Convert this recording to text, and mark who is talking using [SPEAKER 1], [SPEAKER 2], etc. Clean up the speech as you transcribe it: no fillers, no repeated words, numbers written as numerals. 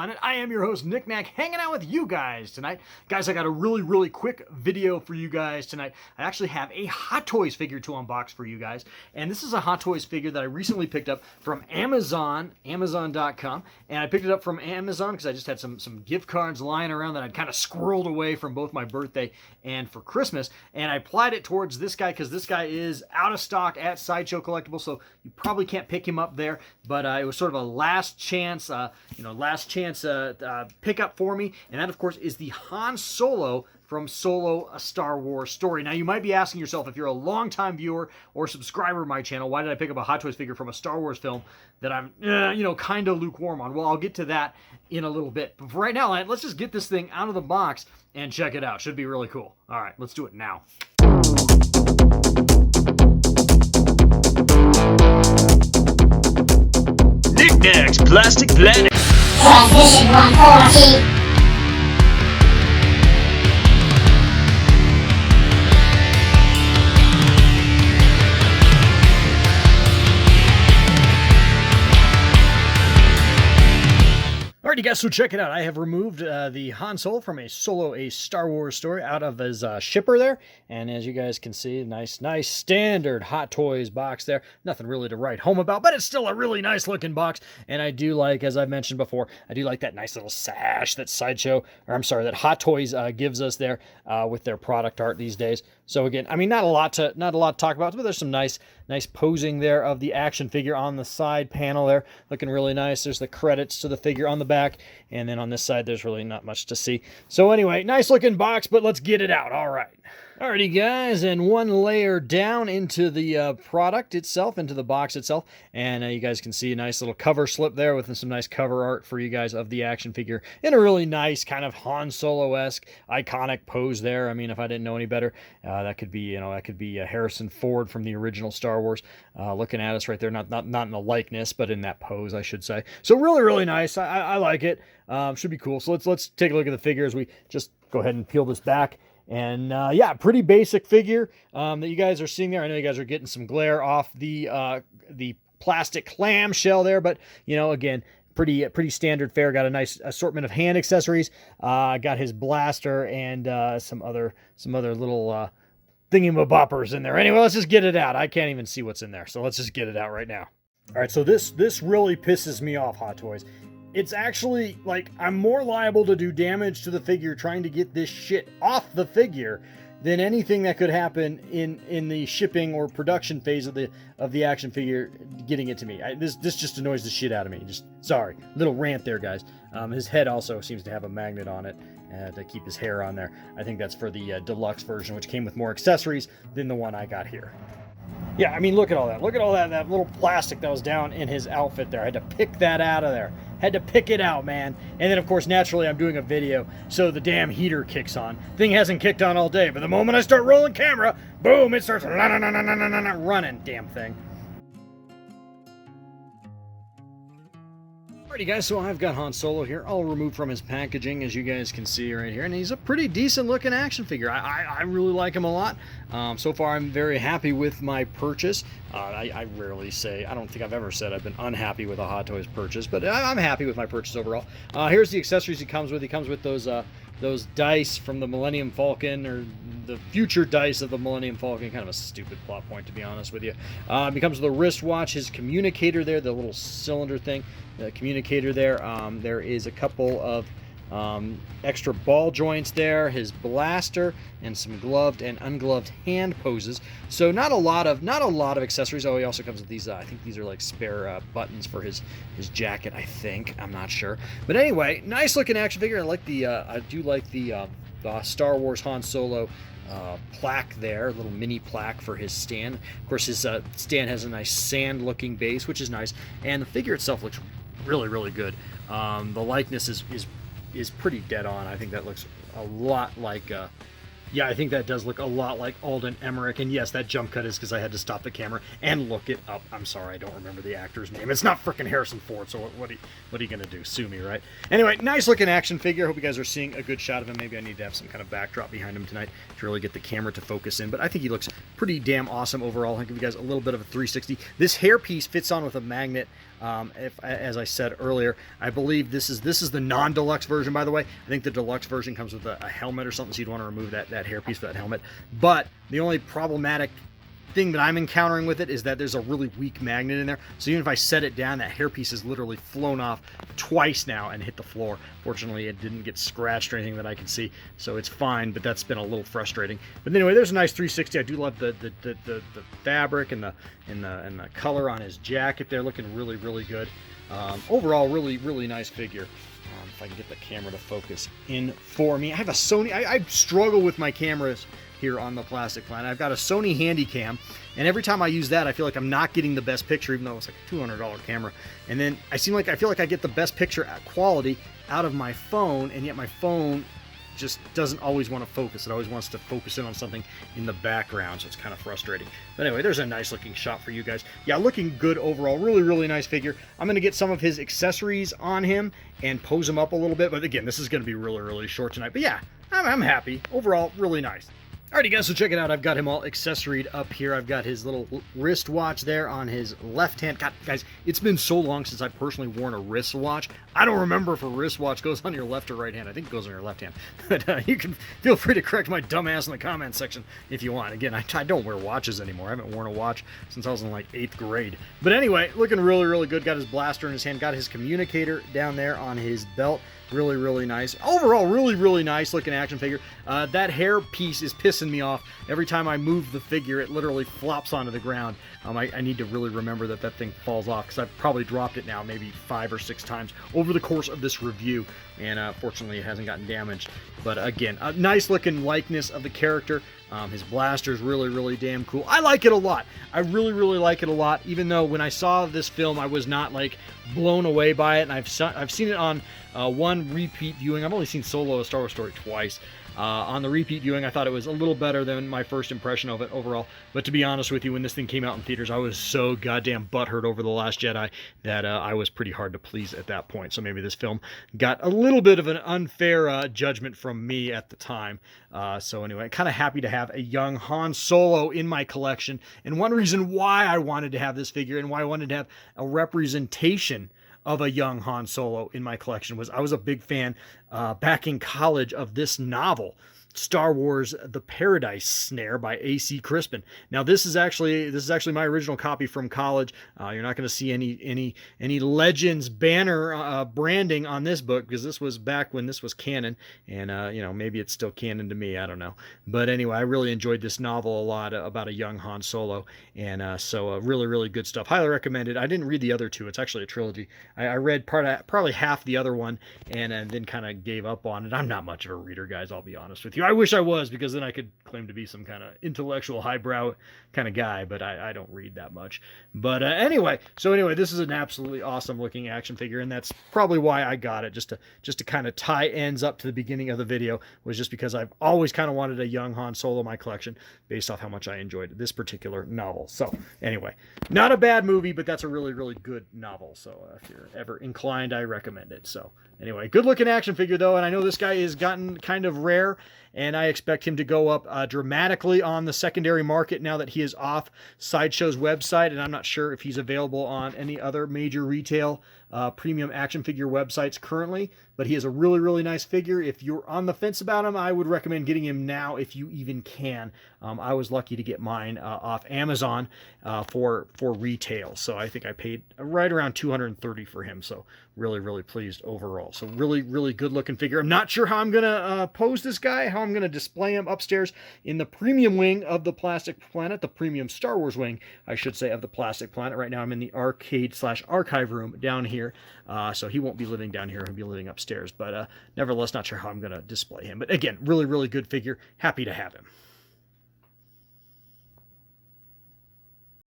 [SPEAKER 1] Planet. I am your host, Nick Nack, hanging out with you guys tonight. Guys, I got a really quick video for you guys tonight. I actually have a Hot Toys figure to unbox for you guys. And this is a Hot Toys figure that I recently picked up from Amazon, Amazon.com. And I picked it up from Amazon because I just had some gift cards lying around that I'd kind of squirreled away from both my birthday and for Christmas. And I applied it towards this guy because this guy is out of stock at Sideshow Collectibles, so you probably can't pick him up there. But it was sort of a last chance pickup for me, and that of course is the Han Solo from Solo: A Star Wars Story. Now you might be asking yourself, if you're a longtime viewer or subscriber of my channel, why did I pick up a Hot Toys figure from a Star Wars film that I'm kind of lukewarm on? Well, I'll get to that in a little bit, but for right now, let's just get this thing out of the box and check it out. Should be really cool. All right, let's do it now.
[SPEAKER 2] Nick Nack's Plastic Planet.
[SPEAKER 3] Transmission 140.
[SPEAKER 1] Alrighty guys, so check it out. I have removed the Han Solo from a Solo: A Star Wars Story out of his shipper there. And as you guys can see, nice standard Hot Toys box there. Nothing really to write home about, but it's still a really nice looking box. And I do like, as I've mentioned before, I do like that nice little sash that that Hot Toys gives us there with their product art these days. So again, I mean, not a lot to talk about, but there's some nice posing there of the action figure on the side panel there, looking really nice. There's the credits to the figure on the back, and then on this side there's really not much to see. So anyway, nice looking box, but let's get it out. All right. Alrighty guys, and one layer down into the product itself, into the box itself, and you guys can see a nice little cover slip there with some nice cover art for you guys of the action figure in a really nice kind of Han Solo-esque iconic pose there. I mean, if I didn't know any better, that could be Harrison Ford from the original Star Wars looking at us right there, not in the likeness, but in that pose, I should say. So really nice. I like it. Should be cool. So let's take a look at the figure as we just go ahead and peel this back. And yeah, pretty basic figure that you guys are seeing there. I know you guys are getting some glare off the plastic clamshell there, but again, pretty standard fare. Got a nice assortment of hand accessories. Got his blaster and some other little thingamaboppers in there. Anyway, let's just get it out. I can't even see what's in there, so let's just get it out right now. All right, so this really pisses me off, Hot Toys. It's actually, like, I'm more liable to do damage to the figure trying to get this shit off the figure than anything that could happen in the shipping or production phase of the action figure getting it to me. This just annoys the shit out of me. Just, sorry. Little rant there, guys. His head also seems to have a magnet on it to keep his hair on there. I think that's for the deluxe version, which came with more accessories than the one I got here. Yeah, I mean, look at all that. Look at all that little plastic that was down in his outfit there. I had to pick that out of there. Had to pick it out, man. And then, of course, naturally, I'm doing a video, so the damn heater kicks on. Thing hasn't kicked on all day, but the moment I start rolling camera, boom, it starts running, damn thing. Alrighty guys, so I've got Han Solo here, all removed from his packaging, as you guys can see right here, and he's a pretty decent looking action figure. I really like him a lot. So far I'm very happy with my purchase. I rarely say, I don't think I've ever said I've been unhappy with a Hot Toys purchase, but I'm happy with my purchase overall. Here's the accessories he comes with. He comes with those dice from the Millennium Falcon, or the future dice of the Millennium Falcon. Kind of a stupid plot point, to be honest with you. He comes with a wristwatch, his communicator there, the little cylinder thing, the communicator there. There is a couple of extra ball joints there, his blaster, and some gloved and ungloved hand poses. So not a lot of accessories. Oh, he also comes with these. I think these are like spare buttons for his jacket. I think, I'm not sure, but anyway, nice looking action figure. I do like the Star Wars Han Solo plaque there, a little mini plaque for his stand. Of course, his stand has a nice sand looking base, which is nice, and the figure itself looks really good. The likeness is pretty dead on. I think that looks a lot like Yeah, I think that does look a lot like Alden Emmerich, and yes, that jump cut is because I had to stop the camera and look it up. I'm sorry, I don't remember the actor's name. It's not frickin' Harrison Ford, so what are you gonna do? Sue me, right? Anyway, nice looking action figure. Hope you guys are seeing a good shot of him. Maybe I need to have some kind of backdrop behind him tonight to really get the camera to focus in, but I think he looks pretty damn awesome overall. I'll give you guys a little bit of a 360. This hairpiece fits on with a magnet. As I said earlier, I believe this is the non-deluxe version, by the way. I think the deluxe version comes with a helmet or something, so you'd want to remove that hairpiece for that helmet. But the only problematic thing that I'm encountering with it is that there's a really weak magnet in there. So even if I set it down, that hairpiece has literally flown off twice now and hit the floor. Fortunately, it didn't get scratched or anything that I can see, so it's fine, but that's been a little frustrating. But anyway, there's a nice 360. I do love the fabric and the color on his jacket there, looking really, really good. Overall, really, really nice figure. If I can get the camera to focus in for me. I have a Sony. I struggle with my cameras here on the Plastic Planet. I've got a Sony Handycam, and every time I use that, I feel like I'm not getting the best picture, even though it's like a $200 camera. And then I feel like I get the best picture at quality out of my phone, and yet my phone just doesn't always want to focus. It always wants to focus in on something in the background, so it's kind of frustrating. But anyway, there's a nice looking shot for you guys. Yeah, looking good overall. Really, really nice figure. I'm going to get some of his accessories on him and pose him up a little bit. But again, this is going to be really, really short tonight. But yeah, I'm happy. Overall, really nice. Alrighty guys, so check it out. I've got him all accessoried up here. I've got his little wristwatch there on his left hand. God, guys, it's been so long since I've personally worn a wristwatch. I don't remember if a wristwatch goes on your left or right hand. I think it goes on your left hand. But you can feel free to correct my dumb ass in the comment section if you want. Again, I don't wear watches anymore. I haven't worn a watch since I was in like 8th grade. But anyway, looking really, really good. Got his blaster in his hand. Got his communicator down there on his belt. Really, really nice. Overall, really, really nice looking action figure. That hair piece is pissing me off. Every time I move the figure, it literally flops onto the ground. I need to really remember that thing falls off, because I've probably dropped it now maybe 5 or 6 times over the course of this review, and fortunately it hasn't gotten damaged. But again, a nice looking likeness of the character. His blaster is really, really damn cool. I like it a lot. I really, really like it a lot, even though when I saw this film, I was not like blown away by it, and I've seen it on one repeat viewing. I've only seen Solo: A Star Wars Story twice. On the repeat viewing, I thought it was a little better than my first impression of it overall. But to be honest with you, when this thing came out in theaters, I was so goddamn butthurt over The Last Jedi that I was pretty hard to please at that point. So maybe this film got a little bit of an unfair judgment from me at the time. So anyway, kind of happy to have a young Han Solo in my collection. And one reason why I wanted to have this figure and why I wanted to have a representation of a young Han Solo in my collection was I was a big fan back in college of this novel, Star Wars: The Paradise Snare by A.C. Crispin. Now this is actually my original copy from college. You're not going to see any Legends banner branding on this book, because this was back when this was canon, and maybe it's still canon to me, I don't know. But anyway, I really enjoyed this novel a lot about a young Han Solo, and so really, really good stuff. Highly recommended. I didn't read the other two. It's actually a trilogy. I read probably half the other one, and then kind of gave up on it. I'm not much of a reader, guys, I'll be honest with you. I wish I was, because then I could claim to be some kind of intellectual highbrow kind of guy, but I don't read that much. But anyway, this is an absolutely awesome looking action figure, and that's probably why I got it, just to kind of tie ends up to the beginning of the video, was just because I've always kind of wanted a young Han Solo in my collection based off how much I enjoyed this particular novel. So anyway, not a bad movie, but that's a really, really good novel. So if you're ever inclined, I recommend it. So anyway, good looking action figure though, and I know this guy is gotten kind of rare, and I expect him to go up dramatically on the secondary market now that he is off Sideshow's website, and I'm not sure if he's available on any other major retail premium action figure websites currently, but he is a really, really nice figure. If you're on the fence about him, I would recommend getting him now if you even can. I was lucky to get mine off Amazon for retail, so I think I paid right around $230 for him, so really, really pleased overall. So really, really good looking figure. I'm not sure how I'm gonna pose this guy, how I'm gonna display him upstairs in the premium wing of the Plastic Planet, the premium Star Wars wing, I should say, of the Plastic Planet. Right now I'm in the arcade/archive room down here, so he won't be living down here, he'll be living upstairs, but nevertheless, not sure how I'm gonna display him. But again, really, really good figure. Happy to have him.